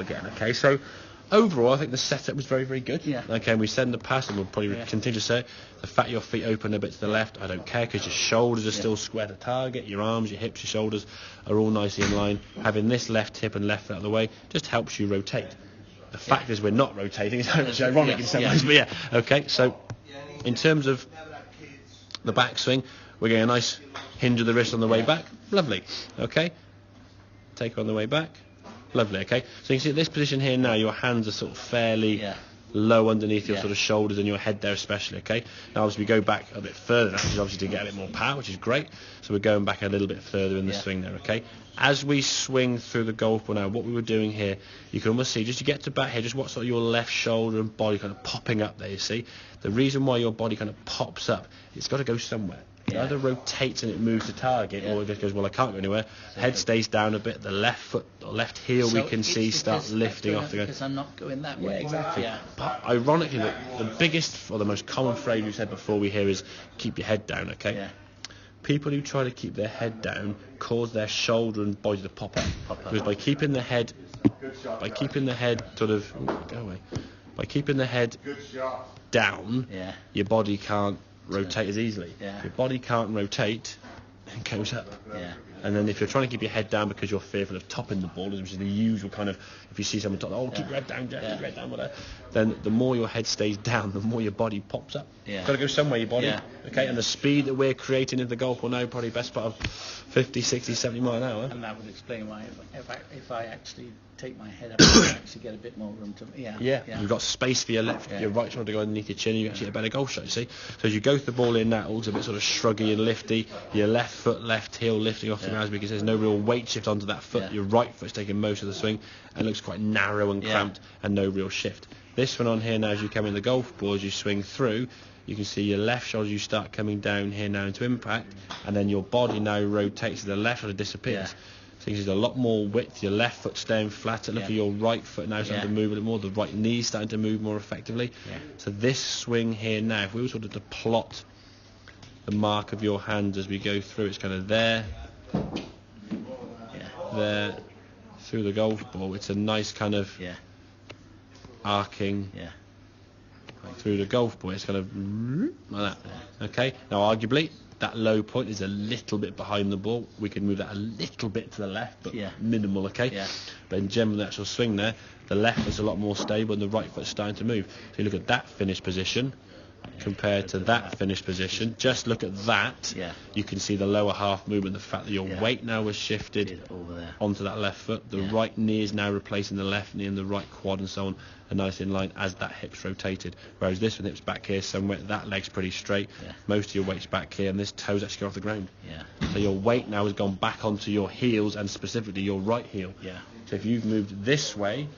again. Okay, so overall I think the setup was very, very good. Yeah. Okay, and we said in the past, and we'll probably continue to say, the fact your feet open a bit to the left, I don't care, because your shoulders are still square to target, your arms, your hips, your shoulders are all nicely in line. Having this left hip and left foot out of the way just helps you rotate. The fact is we're not rotating. It's ironic in some ways, but yeah. Okay, so in terms of the backswing, we're getting a nice hinge of the wrist on the way back. Lovely. Okay, take on the way back. Lovely. Okay, so you can see at this position here now, your hands are sort of fairly low underneath your sort of shoulders and your head there especially. Okay, now as we go back a bit further, which is obviously to get a bit more power, which is great, so we're going back a little bit further in the swing there. Okay, as we swing through the golf ball now, what we were doing here, you can almost see, just to get to back here, just watch sort of your left shoulder and body kind of popping up there. You see the reason why your body kind of pops up, it's got to go somewhere. It either rotates and it moves to target, or it just goes, well, I can't go anywhere. The head stays down a bit. The left foot, or left heel, we can see start lifting off the ground. Because I'm not going that way. Exactly. But ironically, the biggest or the most common phrase we said before we hear is keep your head down. Okay. Yeah. People who try to keep their head down cause their shoulder and body to pop up. Because by keeping the head sort of by keeping the head down, your body can't rotate as easily. If your body can't rotate, it goes up. And then if you're trying to keep your head down because you're fearful of topping the ball, which is the usual kind of, if you see someone top, keep your head down, Jeff, keep your head down, whatever, then the more your head stays down, the more your body pops up. Got to go somewhere, your body. Okay, and the speed that we're creating in the golf ball now, probably best part of 50, 60, 70 mile an hour. And that would explain why if I actually take my head up, I actually get a bit more room to... You've got space for your left, your right shoulder to go underneath your chin, and you actually get a better golf shot, you see. So as you go through the ball in, that looks a bit sort of shruggy and lifty, your left foot, left heel lifting off the ground because there's no real weight shift onto that foot. Your right foot's taking most of the swing and looks quite narrow and cramped and no real shift. This one on here now, as you come in the golf ball, as you swing through, you can see your left shoulder, you start coming down here now into impact, and then your body now rotates to the left shoulder, disappears. So you can see a lot more width, your left foot staying flatter, look at your right foot now starting to move a little more, the right knee starting to move more effectively. So this swing here now, if we were sort of to plot the mark of your hand as we go through, it's kind of there, there, through the golf ball. It's a nice kind of arcing through the golf ball. It's kind of like that. Okay, now arguably that low point is a little bit behind the ball. We can move that a little bit to the left, but minimal. Okay, but in general, the actual swing there, the left is a lot more stable and the right foot's starting to move. So you look at that finish position compared to that finished position, just look at that, you can see the lower half movement, the fact that your weight now was shifted over there onto that left foot, the right knee is now replacing the left knee and the right quad and so on, and nice in line as that hip's rotated, whereas this one hip's back here somewhere, that leg's pretty straight, most of your weight's back here and this toe's actually off the ground, so your weight now has gone back onto your heels and specifically your right heel, so if you've moved this way,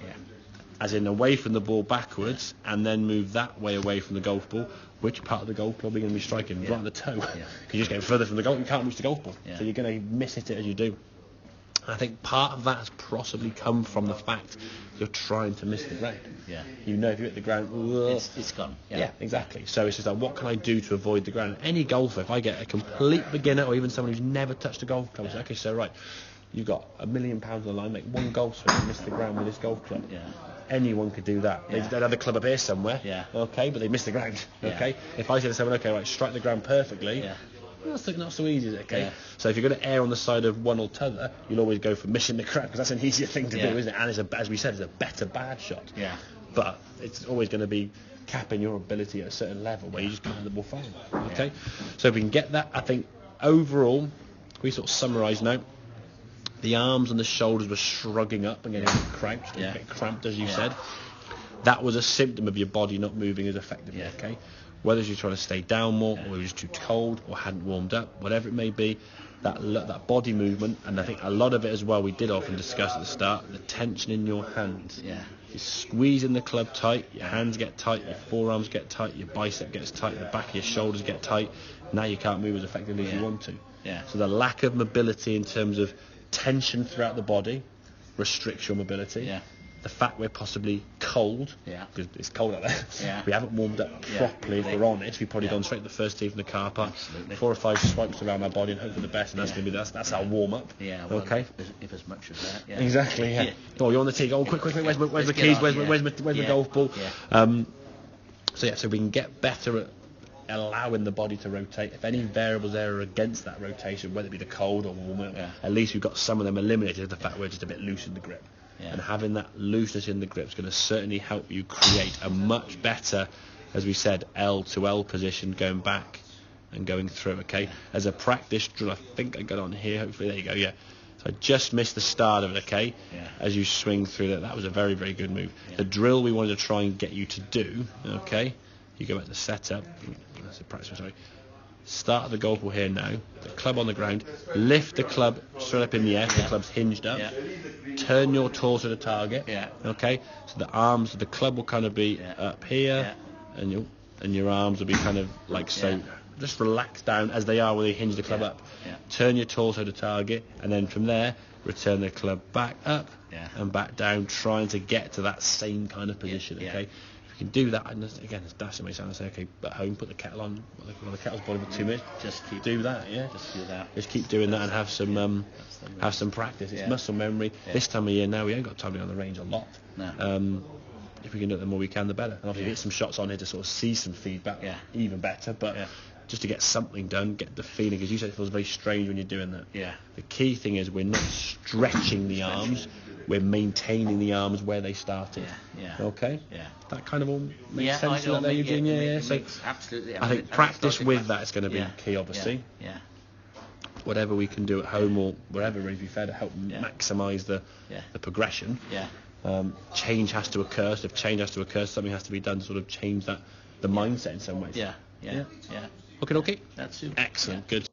as in away from the ball backwards, and then move that way away from the golf ball, which part of the golf club are you going to be striking? Right on the toe. Because you're just getting further from the golf, you can't reach the golf ball. So you're going to miss it as you do. I think part of that has possibly come from the fact you're trying to miss the ground. You know if you hit the ground, it's gone. Exactly. So it's just like, what can I do to avoid the ground? Any golfer, if I get a complete beginner or even someone who's never touched a golf club, I say, okay, so right, you've got £1 million on the line, make one golf swing and miss the ground with this golf club. Anyone could do that. They'd have a club up here somewhere, okay, but they missed the ground, okay. If I said to someone, okay, right, strike the ground perfectly, that's not so easy, okay. So if you're going to err on the side of one or t'other, you'll always go for missing the ground because that's an easier thing to do, isn't it? And it's as we said, it's a better bad shot. But it's always going to be capping your ability at a certain level where you just can't hit the ball fine, okay. So if we can get that, I think overall, we sort of summarise now. The arms and the shoulders were shrugging up and getting cramped, cramped as you said. That was a symptom of your body not moving as effectively, okay? Whether you're trying to stay down more, or it was too cold, or hadn't warmed up, whatever it may be, that body movement, and I think a lot of it as well, we did often discuss at the start, the tension in your hands. You're squeezing the club tight, your hands get tight, your forearms get tight, your bicep gets tight, the back of your shoulders get tight. Now you can't move as effectively as you want to. So the lack of mobility in terms of tension throughout the body restricts your mobility. the fact we're possibly cold, because it's cold out there. We haven't warmed up properly. If we're honest, we've probably gone straight to the first tee from the car park. Absolutely. 4 or 5 swipes around our body and hope for the best, and that's going to be that's our warm up. Well, okay. If as much as that. Exactly. Oh, you're on the tee. Oh, quick! Where's the keys? Where's the golf ball? So we can get better at allowing the body to rotate. If any variables there are against that rotation, whether it be the cold or warm, at least we've got some of them eliminated. The fact we're just a bit loose in the grip. And having that looseness in the grip is going to certainly help you create a much better, as we said, L to L position going back and going through. Okay, as a practice drill, I think I got on here. Hopefully, there you go. So I just missed the start of it. Okay, as you swing through that was a very, very good move. The drill we wanted to try and get you to do. Okay, you go back to setup. That's a practice. Sorry. Start the golf ball here now. The club on the ground. Lift the club straight up in the air. The club's hinged up. Turn your torso to the target. Okay. So the arms of the club will kind of be up here, and your arms will be kind of like so. Just relax down as they are when they hinge the club up. Turn your torso to target, and then from there return the club back up and back down, trying to get to that same kind of position. Okay. You can do that, and again, it's dash. It may sound and say, okay, at home, put the kettle on. Well, the kettle's boiling for 2 minutes. Just keep do that, Just do that. Just keep doing that and have some practice. It's muscle memory. This time of year now, we ain't got time to be on the range a lot. No. If we can do it, the more we can, the better. And obviously, hit some shots on here to sort of see some feedback. Even better. But just to get something done, get the feeling, because you said it feels very strange when you're doing that. The key thing is we're not stretching the arms. We're maintaining the arms where they started. Okay. That kind of all makes sense. So absolutely. I think practice with that is going to be key, obviously. Whatever we can do at home or wherever, really, to be fair, to help maximise the progression. Change has to occur. So if change has to occur, something has to be done to sort of change the mindset in some ways. Okay. That's super. Excellent. Good.